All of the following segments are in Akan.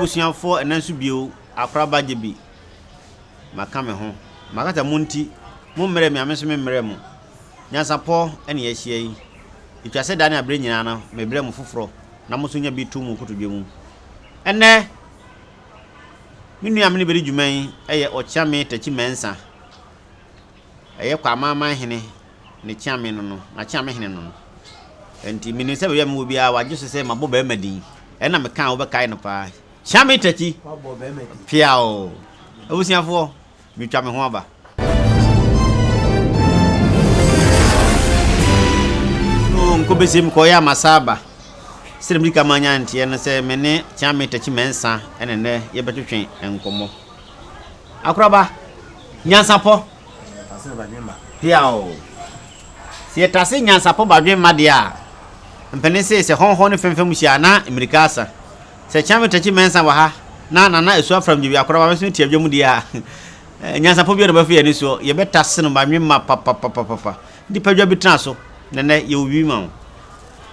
abusuafo enanso bio akraba jebi maka me ho makata munti mo mmere me ameso me mmere mo nyansapo ene ya hia yi itwase da na abre nyina na me bre mo foforo na mo so nya bi tu mu kotodwe mu ene minu amene beri dwuman eye ochiame tachi mensa eye kwa mama hene ne chiame no na chiame hene no enti minu se be mu bia wagye so se mabo ba madi ena me kan wo be kai no pa chiame tachi mabo ba madi piao abusiafo mi twa me ho aba no nko besim ko ya masaba sirem ka manya ntie no se me ne chiame tachi mensa ene ne ye betwetwen enkomo akraba nyansapo tase ba nwema piao si etase nyansapo ba dwema de a mpene se honho ne femfem hia na amerikasa se chiame tachi mensa wa ha na esu afram jibi akraba me so tie adwemu de a nyansapo bi do ba fie ni so ye betase no ba nwema papa di padwa bi tran so ne ye obi ma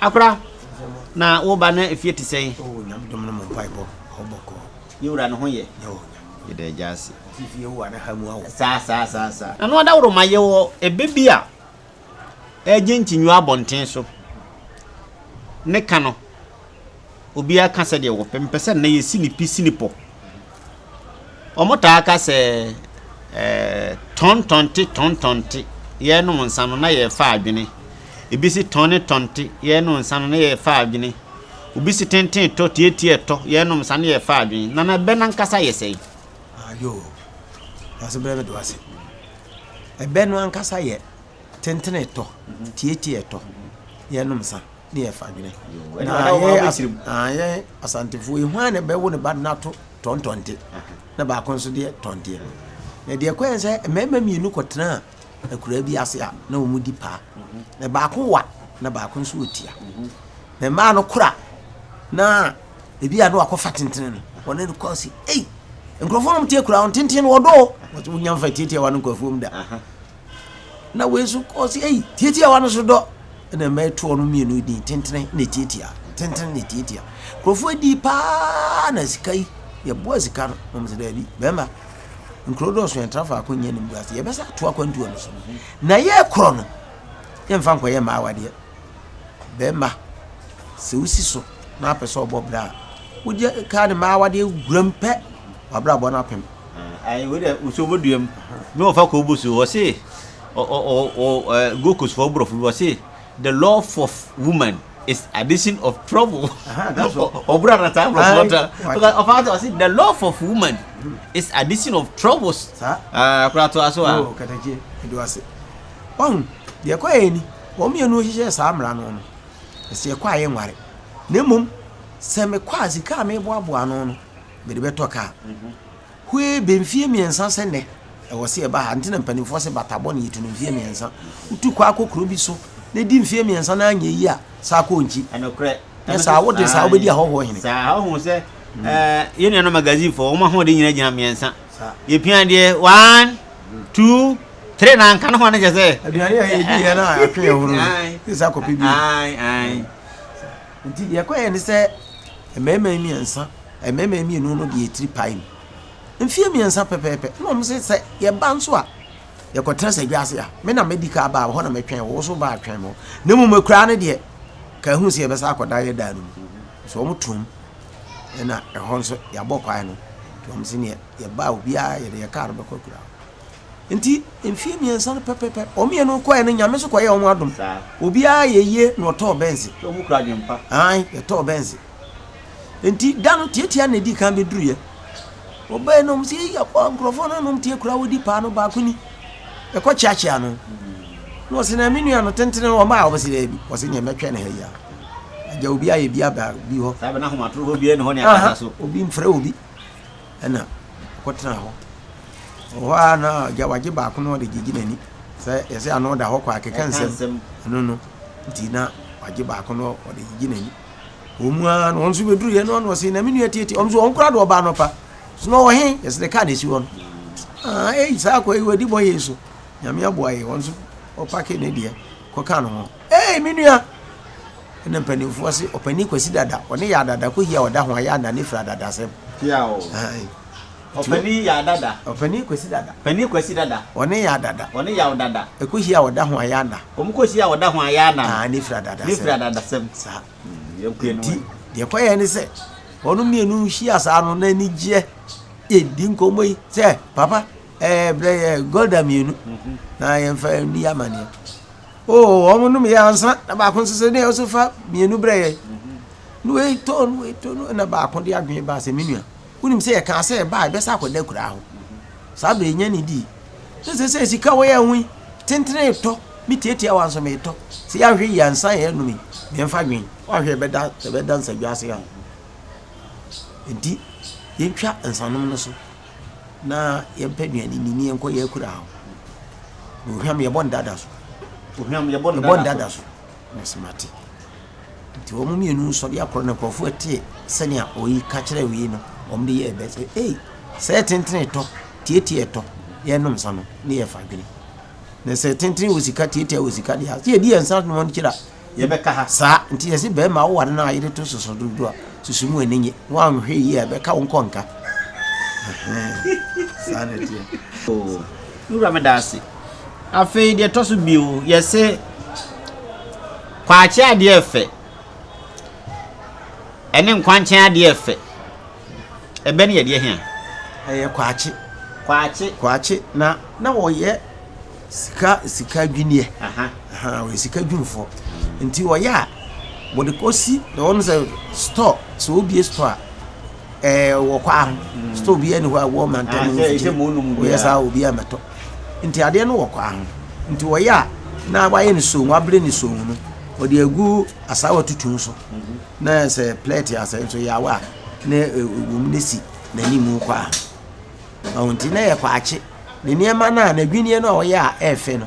akra na wo ba na efie tisɛn o nyam dom no mpai bo oboko yura no ho ye yo ye de jase fie wo na hamu awo sa na no da woro ma ye wo ebebi a eje ntinyu abonten so ne ka no obi aka se de wo pempese na ye sinipo omota aka se tontonti ye no nsano na ye fa adwene ebisi tonti ye no nsano na ye fa adwene obisi tenten to tietie to ye no nsano ye fa adwene na be na nkasa ye sei ayo aso brebe do ase ebe no ankasa ye tenten to tietie to ye no nsa na ye fa adwene na ye asantefu ehwan ne be wo ne ba na to tontonti na ba konso de tonti na de kwense mema mienu kotena akura bi ase a na omu di pa na ba ko wa na ba ko nso otia na ma no kura na ebi a no akofa tenten no wona no kosi nkrofo no mtie kura on tenten wo do wo nyam fa tietia wa no nkrofo mu da na wesu kosi tietia wa no so do na ma to no mienu di tenten na tietia nkrofo di pa na sikai ye bo sika no mse da bi bema nkrodo so entrafa akonya ne mbuase ye besa to akwantu no so na ye kro no ye mfa nkwa ye ma awade bema se usi so na apeso obobra uje ka ne ma awade grampe wabra bo na pem ai we de usoboduam me ofa ko obusu wo se gokus for brof wo se the law of woman is addition of trouble. That's what. Obra na time because of how to say the law of woman is addition of troubles. Krato aso a. Oh, kataje do ase. De kwa eni, wo me no hihye sa amra no no. Se kwa ye nware. Na mum se me kwa zika me boaboa no no. Me de beto ka. Hwe bemfie miensa se ne. E wo se e ba ha ntina mpanimfo se batabo ne yitu no mfie miensa. Utu kwa akokro bi so. Ne di mfie miensa na anya yi a sa ko nchi anokre sa wo de sa wo bedi ahoho hene sa ho se ye ne no magazine for wo ma ho de nyina gina miensa ye pian de 1 2 3 na nka no ho na je se aduane ya ye di na atwe huru sa ko pibi ai nti ye ko ye ne se emema miensa emema mienu no de etri pai mfie miensa pepepe no mo se ye ba nso a ye ko trasa gwiase a me na medical ba ho na metwen wo so ba atwen mo ne mu makura ne de ka hu se ye besa akoda ye da no so mo tum na e ho nso ya bokwan no to mo sine ye ba obi a ye de car be kokura nti mfie miensa no pepepe o me no ko ye no nyame so ko ye o mo adom obi a ye ye no to benzi so mo kura dwempa ai ye to benzi nti dano tietia na di kan be duruye obe no mo se ya kwa microphone no mo tie kura wodi pa no ba kuni e ko chiachia no no se na minu ya no tentene o ma o se bi o se nye metwe na ha ya aja obi aye bi aba bi ho sabe na ho matro obi ne ho ne akasa so obi mfre obi ana ko tena ho wa na ja waje ba ko no de gigi nani se yese ano da ho kwa akekansem no ntina waje ba ko no o de gigi nani omua no onso beduru ye no se na minu ya tieti onso onkura do ba no pa so no he yese de ka de si won sa ko e wadi boy yeso nyame aboaye onso o pake ne dia ko ka no ho minua ene mpanimfo se opani kwasi dada one ya dada ko hia oda ho ya na ne fra dada se Piao. Opani ya dada. Opani kwesi dada. Pani kwesi dada. One ya dada. One ya dada. Ekuhia woda ho ayana. Omukohia woda ho ayana. Ah, ni fra dada. Ni fra dada sem. Sa. Yempienu. De kwaye ni se. Onu mienu hia sa no na ni je. Ye di nkomo yi. Se, papa, bre golda mienu. Na yemfa ni amane. Oh, omo no me yansa na ba kon sese ne osofa mienu bre. No we to na ba kon de adwen ba se menua. Unim se ye kan se ba be sa akoda kura ho. Sa be nya ni di. Se sika wo ya hu. Tentene to, mi tietia wanso me to. Se ya hwe yansa ye no mi. Me mfa dwen. Wa hwe be da nsa dwase ya. Enti yentwa nsanom no so. Na yempa dwan ni enko ye kura ho. No hwam ye bon dada so. Ohwam ye bon Dada so. Na smart. Nti wo mu mienu so de akoro na kofo ate senia oyi ka kire wi no. Omde ye be say say tentene to tietie to ye nom sa no ne ye fa dwene na say tentene wosika tietie wosika dia ye di ensa no mon kira ye be ka ha sa nti ye se be ma wo ware na ayire to soso dudu a susumu enenye wa nhwe ye be ka wo nkonka sa na tie oh nura me dasi afei de to so bio ye se kwaache ade efe ene nkwanche ade efe ebe ne ye de hia kwache na wo ye sika dwinie wo sika dwunfo nti wo ya wo de kosi na won say store so obi store wo kwa store bi ene wo mantam wo ya sa obi amato nti ade no wo kwa nti wo ya na ba ye ne so wabre ne so no wo de agu asawa tutun so na say plate ya say so ya wa na wumnesi na ni mu kwa awonti na ye kwaache ne niema na dwinie no oye a efe no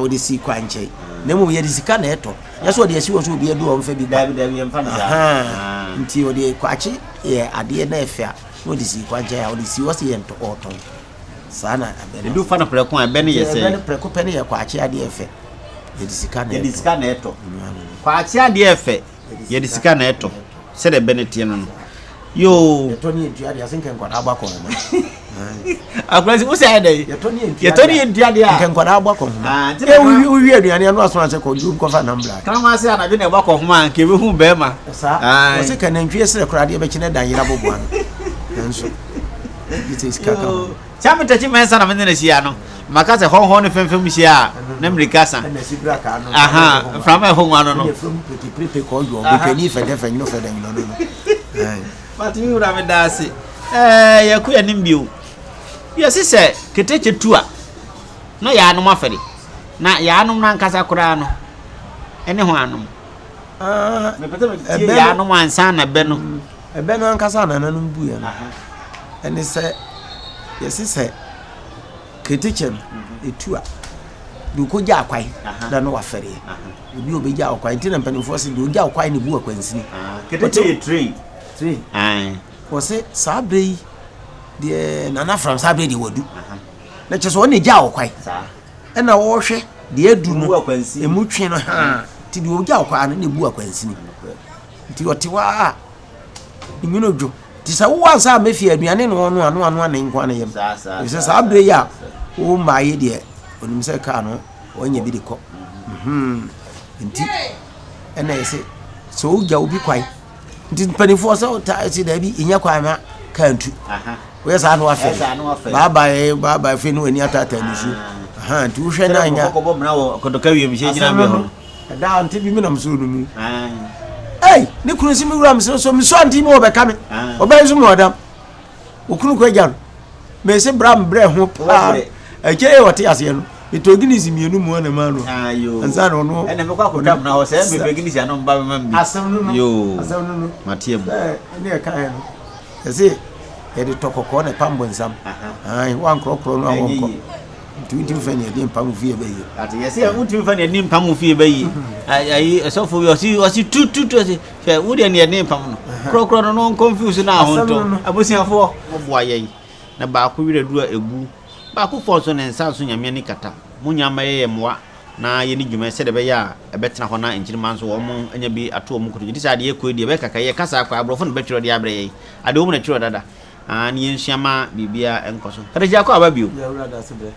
wo de si kwa nche na mu ye de sika na eto ya so de asi wo so obi edu o mfa bi da ye mfa na nti wo de kwaache ye ade na efe a wo de si kwa nche ya wo de si wo se ye nto oton sana abere du fa na preko ebe ne ye se ebe ne preko pe ne ye kwaache ade efe ye de sika na eto kwaache ade efe ye de sika na eto se de beneti no yo Tony Ntiade asenke nkwada agbakọ ho akwasi wo say dey ye Tony Ntiade a nke nkwada agbakọ ho uwi aduane no aso ase ko ju ko fa nambla kama se anadwe na agbakọ ho ma nke be hu be ma sa o se kan ntwie sere krade be kine dan yira bobo an nso it is kaka chama tachi mensa na mene sia no maka se honhon ne femfem sia na mrikasa na sibra ka no aha from my home ano no from petit ko yo be kani fede fanyo fede no no Mati mi ura me dasi ya ku ya nimbio ya sise keteche tua no ya anum afere na ya anum na nkasa kura no ene ho anum me pete me ya anum ansa na be no ebe no nkasa na nanum bu ya no ene se ya sise keteche no etua du ko ja akwai da no wafere obi obeja akwai ntina mpanifo se du ja akwai ne bu akwansini keteche train wose sabre de nana from sabre de wodu na cheso woni gya okwai na wo hwe de adu no emu twe no ha ti de ogya okwa no ne bu akwansini ti otiwa nyino dwo ti sa wo ansa mafia aduane no ano ne nkwa ne yem se sabre ya wo maaye de onim se ka no wonya bi de ko nti ena yese so ogya obi kwai nti panifo so ta si da bi inya kwa ma kantu we sa no afa baba fe no ani atata ni su nti wo hwe na nya ko bo mna wo kodoka wi mi she gina bi ho da nti bi mi na mso no mu ni kunu si mi wura mso so mi so anti mi obeka me oba nzu mi odam okunu ko agya me se bram bre ho pa eje e wote ase no etoginisi mienu mu na ma no ansa no no ene me kwa ko dam na ho se me beginisi anom ba me mbi yo matiem ne ka he no ese e de tokoko na pambo nsam wan krokro no wonko nti mfani e de pamu fie be yi ati yese nti mfani e de pamu fie be yi ayi esofo yo si tutu se wo de ne de pamu no krokro no confuse na ho to abosiafo obo ayi na ba ko wire du egu ba ko fo so ne nsa so nyame ni kata munyama ye moa na ye ni dwuma se de be ya e betena ho na enkyirima nso wo mo anya bi ato mo kuto nti sa de ye ko de be kaka ye kasa kwa abrofo no betiro de abre ye ade wo mo na twiro dada ni yensuama bibia enkoso kada ja ko aba bio ya wura da se be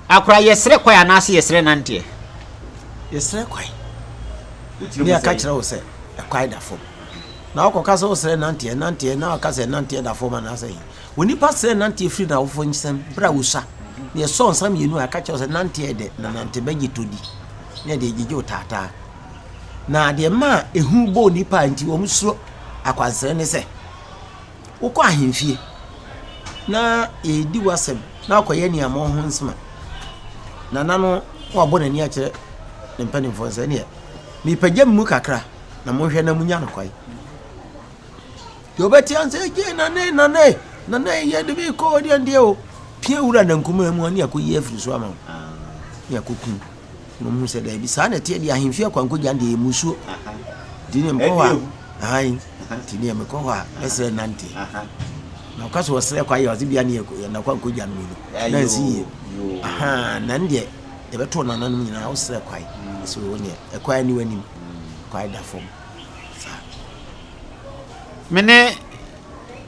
akura yesre kwa ya na se yesre nante yesre kwa ni aka kira wo se kwa da fo na okoka se wo sre nante na aka se nante da fo ma na se woni pa sre nante free na wo fo nsem bra wo sa ne so nsam yenu aka kira wo se nante de na nante bagi todi ne de gigi tata na de ma ehu bo ni pa nti wo msuro akwansere ne se wokọ ahemfie na edi wasem na akoye ni amo ho nsema na nano wo abọ nani akire ne mpanimfo nse ne mi pagya mu kakra na mo hwe na munya no kwai yobeti anse je na ye de bi ko de ande o pia wura na nkuma mu ani akoyi afiri so ama ya kokun no mu se da bi sa na tie di ahemfie kwanko gya ande musuo di ne mko wa ai tini amekoa esre nante na ukaso wasre kwa hiyo azibia ni na kwa kuja nulu na nsi na ndie ebeto na nanu nyina usre kwa so wonye ekwa ni wani kwa da form sa mene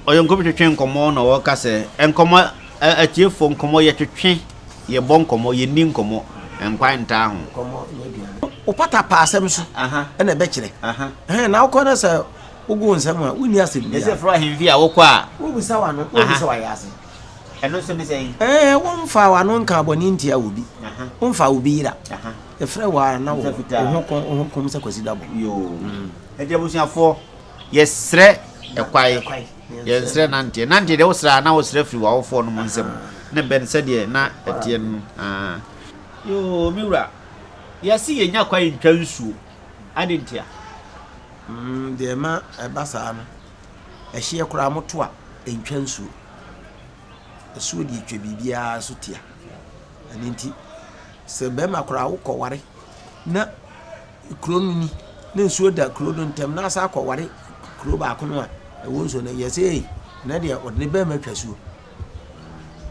oyonko bitwetwe nkomo na wo kase enkomo atiefo nkomo ye twetwe ye bon nkomo ye ni nkomo enkwa nta ho nkomo ye upata pa asem so na be kire na ukona sa ugu nsem a wuni asem ese fro ahemfie a wokọ a wubusa wano wubusa wa yase eno so ne sei wonfa wano nka aboni ntia obi wonfa obi ira efre wa na wo ohun se kwasi dabo yo ede busuafo yesre ekwai yesre nante de wosra na wosra firi wa wofo no nsem ne ben se de na etie no yo miwura yasi yenya kwai ntwansu adentia de ma basa no ehie kura moto a entwansu esuo di etwa bibia so tia aninti se be ma kura wo koware na kronuni na nsuo da krodo ntem na asa koware kro ba ko no a ewo nso na yese na de odne be ma twasuo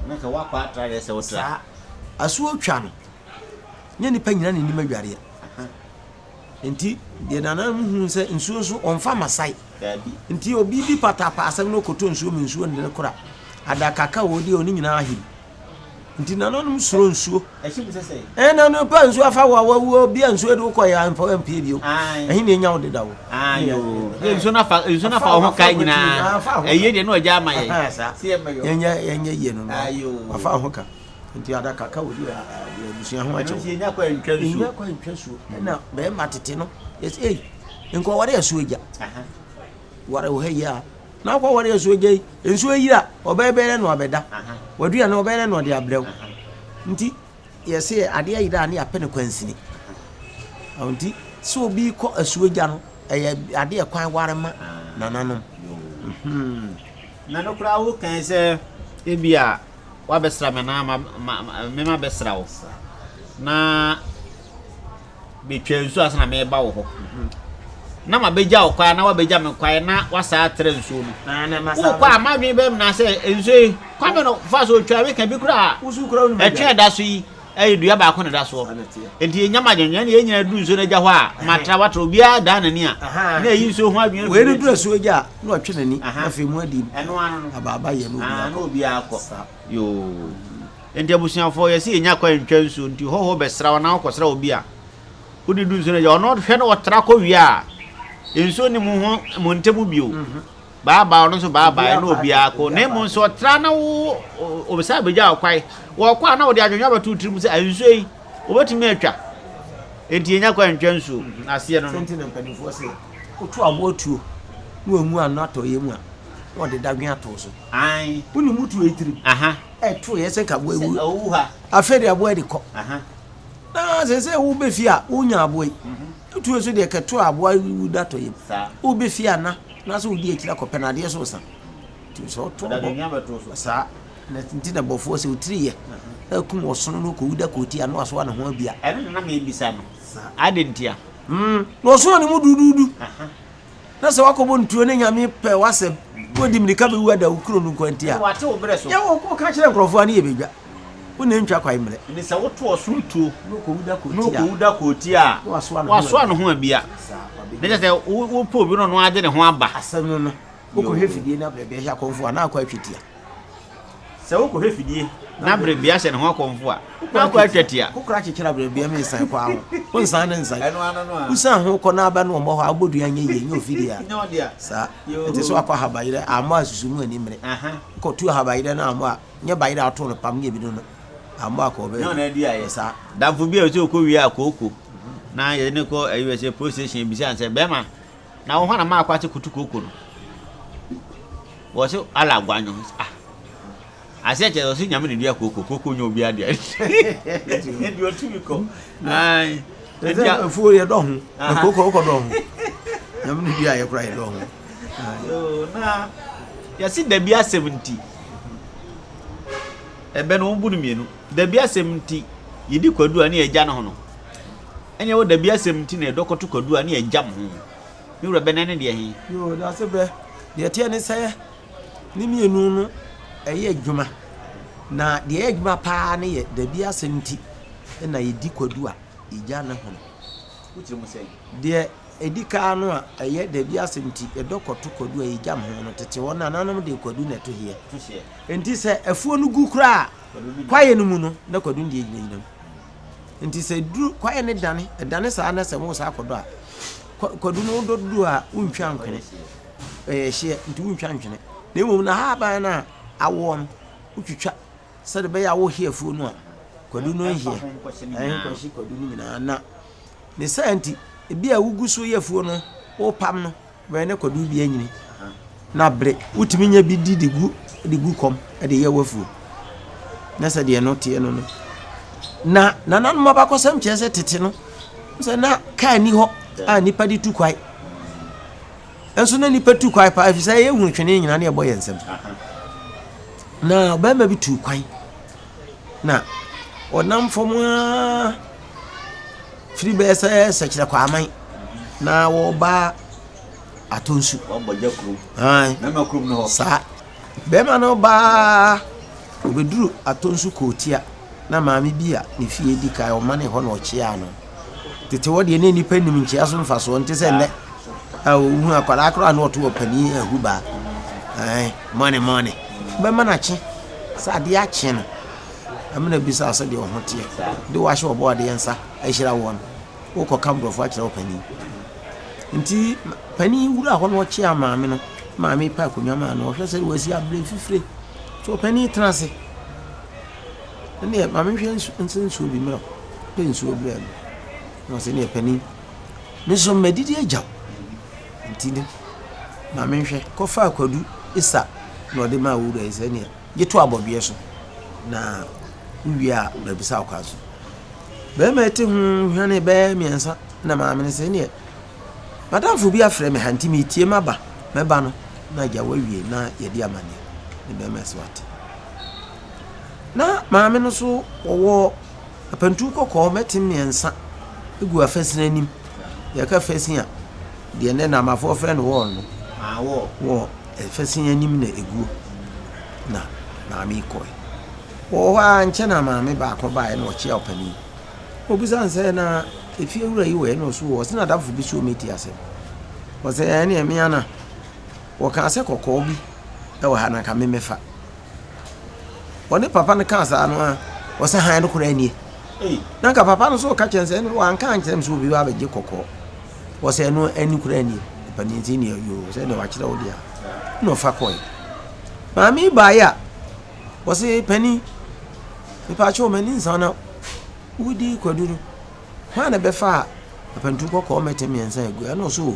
na ka wa kwa atra yese wotra asuo twa no nye ni pa nyina ni ma dware enti de nana mu se nsuo so onfa masai enti obi bi patapa asem no koto nsuo mi nsuo ne kora adakaka wo di oni nyina ahim nti nana no suro nsuo ehim se sei na no pa nsuo afa wo bi nsuo de ko ya mpa mpa bio ehin ne nya wo de dawo ayo nsuo na fa ho kai nyina eye de no agya amaye se yenye ye no ayo afa ho ka nti adakaka wo di busia ho acho nya kwa ntwansu na be matete no yes nko ware asu eja ware wo heya na kwa ware asu eja ensu eyira obebere no obeda wadua na obere no de abrew nti yesi ade ayira na yapene kwansini nti so bi ko asu eja no ade kwan ware ma nananom na no kra wo kan se ebia wa besra me na me besra wo na betwensu asana me ba wo ho na ma beja wo kwa na wa beja me kwa na wasa atre nsu no na masa wo kwa ma bi be na se ensu kwa me no fa so twa we kan bi kura usu kura no etwe da so yi dua ba ko na da so enti enyama nyanyan ne enyina du nsu na ja ho a matra watra obia da nani a na yi nsu ho adwen we du asu eja na otwe nani na fe mu adi eno anu ababa ye no obia akọ yo enti abusuafo yesi enya kwa ntwansu nti hoho besra wana akosra obi a udi du nsu na ja ono hwe na wotra ko wi a ensu ni mu ntemu bio baba ono so baba na obi akọ na mu nso tra na wo obisa beja akwai wo kwa na wo de adwonwa batu tirim se ensu yi obetimi atwa enti enya kwa ntwansu ase no senti na mpanifo se otu abotuo no amu anato ye mu a wo de dadwen ato so ai uni mutu etirim to yese ka bo ewu owu ha afedi abo de ko na se wo be fia unya abo yi tu eso de ka to abo wu dato ye wo be fia na so di ekira ko penade so sa tu so to da nya bato so sa na tinti na bofo se utiri ye akum osono no ko wuda ko ti ano aso na ho abia ene na me bisa no adentia no so ne mu dududu na se wakobo ntuo ne nyame pe wasem ko di mirika be wuda ukuro no kwantia wate obere so ya wo ko ka kire nkrofo ani ye bedwa wona ntwa kwa imre ni sa woto osuntuo no ko wuda koti a waso ano ho abia ne je wo po bi no ade ne ho aba asam no wo ko hefidie na bebe ya konfo na akwa atwetia se wo ko hefidie na brebia hye ne ho konfo a na akwa atwetia kokra kekira brebia me san kwa ho won san ne nsan usan ho ko na aba no mo ho agbodu anya ye nya ofidie a no dia sa enti so akwa habayire ama asusumu ani mre ko tu habayire na ama nya bayire ato no pam nya bi no ama ko be no na dia ye sa danfo bi e so ko wi akoko na ye ne ko ayi we procession bi se bema na wo hana ma akwa che kutukoko no wo se ala gwanyo ase che so nyame ne dia koko nyo obi ade ndi o tumi ko ai ndia fu ye do hu koko do hu nyame ne dia ye kura ye do hu yo na ya si da bia 70 ebe no bu no mienu da bia 70 yidi kwadu ani eja no ho no enye wo da bia 70 na edokoto kwadu ani eja mo mi wura benene de he yo da se bre de tie ne se ni mienu no eye adwuma na de adwuma pa ne ye da bia 70 na yidi kwadu a eja na ho wuti mu sei de edika no a eye da bia 70 edokoto kwadu a eja mo no tete wona nanom de kwadu na to hie enti se afuo no gu kura kwaye no mu no na kwadu de nyinam enti se duru kwaye ne dane sa na se mo sa akodo a kwadu no dodu a untwa nkene hye enti untwa nkene na emu na ha ba na awo no utwitwa se de be ya wo hie afuo no a kwadu no hie kwashi kwadu no nyina na ne sa enti ebi a wugu so ye afuo no wo pam no we ne kwadu bi anyini na bre utimi nya bi digu kom de ye wafuo na se de no tie no no na nanan mabako sam chese tete no se na ka ni ho a nipa di tu kwai enso na nipa tu kwai pa afisa ye hu twene nyina na ye boye nsem na ba ma bi tu kwai na onam fomwa free bese se kira kwa aman na wo ba atonsu wo boja kru ai na ma kru no ho sa be ma no ba obeduru atonsu kotia na maami bia ne fie di kai o mane ho na o chia no tete wo de ne nipa nim nchia so mfa so nte se nne a ohu akwara akra na oto opani ahuba ai money be ma na chi sa de a chi no amna bisa so de o hotie de wa hye obo de yensa ahira won wo ko kambrofo akira opani nti pani wura ho na o chia maami no maami pa konwa ma no o hwe se wasi abre fifre so opani transe ne maami hwe nso bi mro pe nso obre no se ne pani me so medidi agyaw nti ne maami hwe ko fa akwadu isa no de ma wura isa ne geto abobie so na nwia na bisa akwaso be ma eti hu hwane be miensa na maami ne se ne madam fu bi afre me hanti mi tie maba meba no na gya wawie na yedi amane ne be ma swat na maami no so wo apantu kokko metim miensa egu afasina nim ya ka fasin a de ne na mafo friend wo no wo afasina nim na egu na maami ko wo wa nche na maami ba ko ba no chia opani obuza nse na efie wura yi we no so wo sina dafu bi so meti ase wo se ya ne emi ana wo ka ase kokko bi e wo ha na ka memefa woni papa ne kan sa no wo se han no kura ni na ka papa no so ka chense no wan kan chem so bi wa beje kokko wo se no ani kura ni pani nti ni yo se ne wa kira wo dia no fa koi mami ba ya wo se pani pa cho mani nsana wudi kwaduru ha na be fa apantu kokko metem yensa egu e no so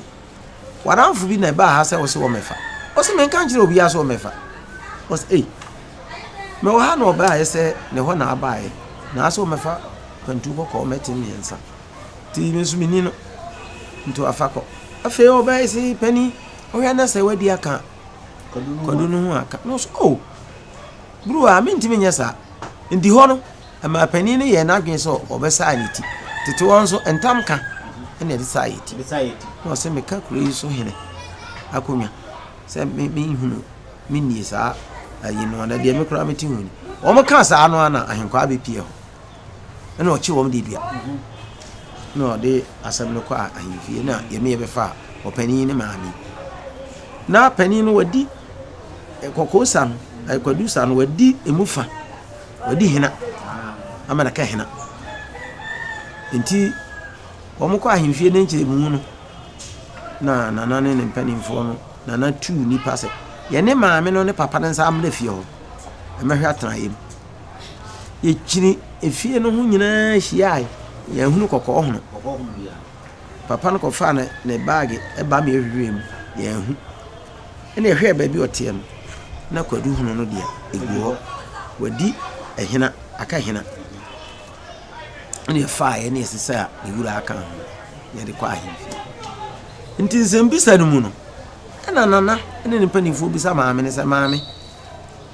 waranfu bi na ba ha se wo se wo mefa wo se men kan kira obi ya so wo mefa wo se me wo ha no ba ye se ne ho na aba ye na so mefa pantu kokko metem yensa ti me su minino nto afako afi o ba isi pani o ya na se wadi aka kodunu hu aka no so bro a minti menyasa ndi ho no ama pani ne ye na adwen so obesa aniti tete won so entamka ene de sayiti no se me ka kure so hene akonya se me hunu minni sa ayi no na de me kura meti hunu Omo kan sa anu ana ahenkwa be pie ho. Na o chi wom de bia. No de asem no kwa ahemfie na ye me be fa opani ne maami. Na pani no wadi kokosa no kwadusa no wadi emufa. Wadi hina. Amana ka hina. Enti omo kwa ahemfie ne nche mu no. Na nana ne mpanimfo no nana tu ni pase. Ye ne maami no ne papa ne nsa amle fie ho. Emehwe atran yim. Ye chini efie no ho nyina hia ye hunu kokko hono. Papa no kofa ne bag e ba me ehwewem ye hu. Ene ehwe ba bi ote no. Na kwadu hunu no dia egu ho. Wadi ehina aka hina. Ene fa ye ne sesa ewura aka ho. Ye de kwa ahemfie. Nti nsembisa no mu no. Ana nana ene ne panifo bisa maame ne se maame.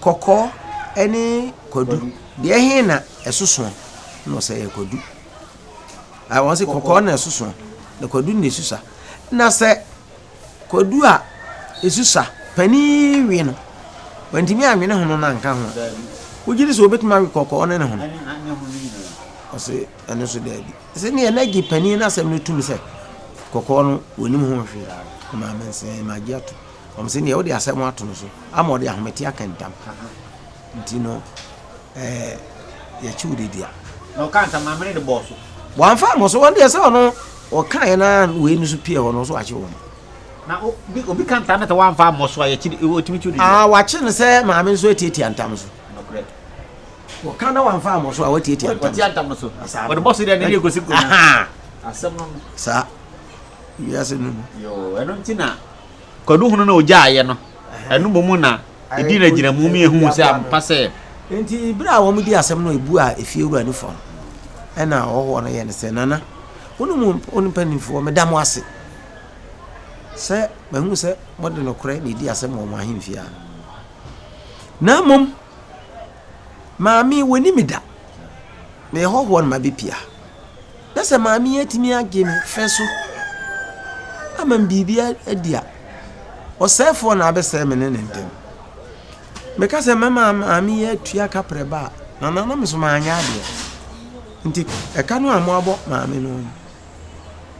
Kokko ene kwadu de hina esoso no se ye kwadu. I want to kokko na esoso na kwadu na esusa. Na se kwadu a esusa pani wi no. Wantimi anwene hono na nka ho. Wogiri so obetuma wi kokko ne hono. Ose ene so da bi. Se ne na gi pani na asem no tumi se kokko no wonim ho hwe. Ma mense magiato. Omse ne wodi asem ato no so. Ama wodi ahometi akantam. Ntino ya chiudi dia. No kanta mamre de boss. Wan fa mo so wonde se ono o kan na we ni so pie ono so ache won. Na obi kanta na te wan fa mo so ya chi otimi chiudi. Wa chi ne se maame so etieti antam so. No correct. O kan na wan fa mo so a watieti antam. Wati antam so. But the boss dey na go siku. Asem no. Sa. Yes no. Yo, eno ntina. Kwadu hunu na oja aye no. Enu bomu na edi na gina mu mi ehu se ampa se. Enti bra wo mu di asem no ebu a efie wura ni fon. Ena oho no ye ne se nana. Wonu panifo me dam ase. Se mahu se modern okre ni di asem wo ahemfia. Na mom maami woni mida. Me hoho no mabepia. Na se maami atimi agem feso. Amam bibia adia. Osefo na abese me ne ntem. Meka se mama maami atua kapreba. Na nana me so maanya ade. Nti eka no amoabo maami no.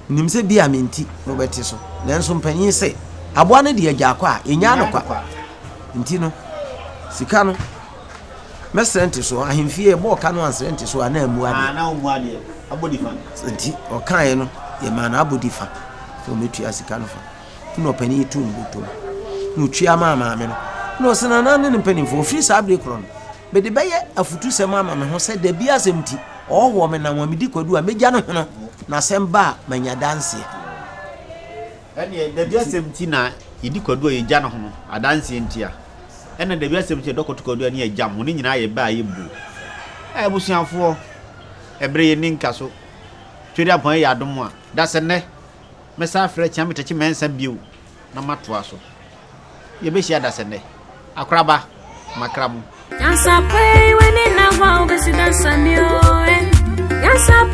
Nim se bia menti no beti so. Nanso mpanyin se aboa ne de agya kwa enya no kwa. Nti no sika no mesrenti so ahemfie bo ka no ansrenti so ana amu ade. Na amu ade abodifa. Nti o kan ye no ye ma na abodifa. So metua sika no fa. No panyin tu no to. No tua mama me no. No sena na ne panimfo free sabre kron. Be de beye afutu sem ama me ho se da bia semti. Owo me na wamedi kwadu a megya no hono na semba manya danse. Ene da bia semti na yedi kwadu a yegya no hono adanse ntia. Ene da bia semti dokoto kwadu a ne yegya mo ne nyina ye ba ye bu. Busuafo ebre ye ninka so. Twedi apon ye adom a da se ne mesa afre kya metechi mensa biu na matoa so. Ye be hia da se ne. Akraba makramu. Yansa pay when in a wow, besi dansa mio. Yansa